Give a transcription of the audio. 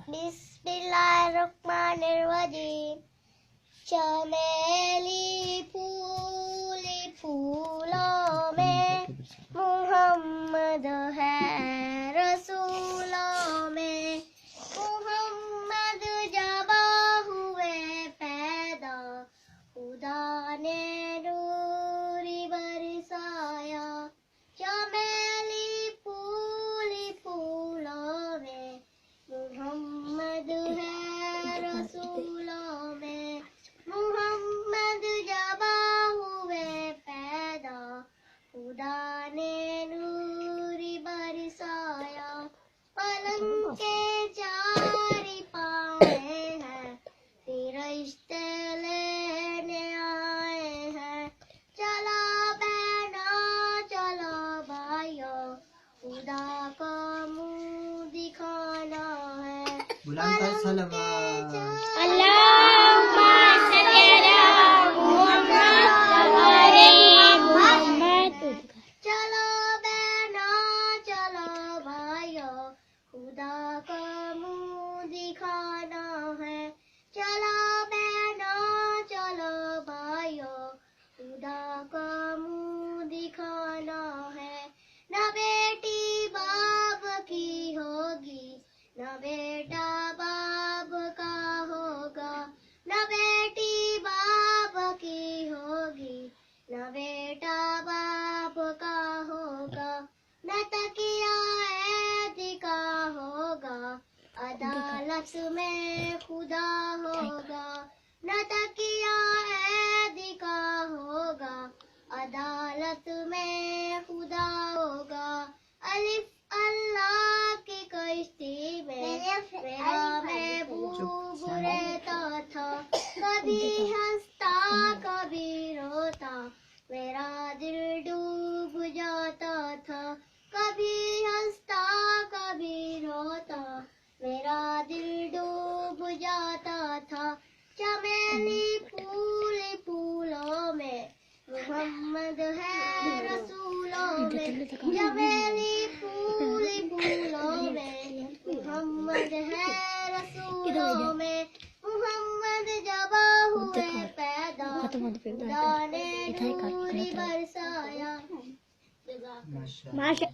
बिस्मिल्लाहिर्रहमानिर्रहीम। चमेली फूली फूलों में, मुहम्मद है रसूलों में। मुहम्मद जब हुए पैदा, खुदा ने नूरी बरसाया। चमेली फूली फूलों में, मुहम्मद है रसूलों में। मुहम्मद जब हुए पैदा, खुदा ने नूरी बरसाया। पलंग के चारी पाए हैं, फरिश्ते लेने आए हैं। चलो बहना चलो भाइयों, खुदा को मुँह दिखाना है। बुलंद कर सलावत। अल्लाहुम्मा सल्ली अला मुहम्मद। चलो बहना चलो भाइयों, खुदा को मुँह दिखाना है। चलो बहना चलो भाइयों, खुदा को मुँह दिखाना है। न बेटी बाप की होगी, न बेटा बाप का होगा। न बेटी बाप की होगी, न बेटा बाप का होगा। न तकिया ऐदी का होगा, अदालत में खुदा होगा। न तकिया ऐदी का होगा, अदालत में खुदा होगा। अलिफ अल्लाह की कश्ती में मेरा महबूब रहता था। कभी हंसता कभी रोता, मेरा दिल डूब जाता था। कभी हंसता कभी रोता, मेरा दिल डूब जाता था। चमेली फूली फूलों में, मुहम्मद है रसूलों में। चमेली फूली फूलों में, मुहम्मद है रसूलों में। मुहम्मद जब हुए पैदा, खुदा ने नूरी बरसाया। माशा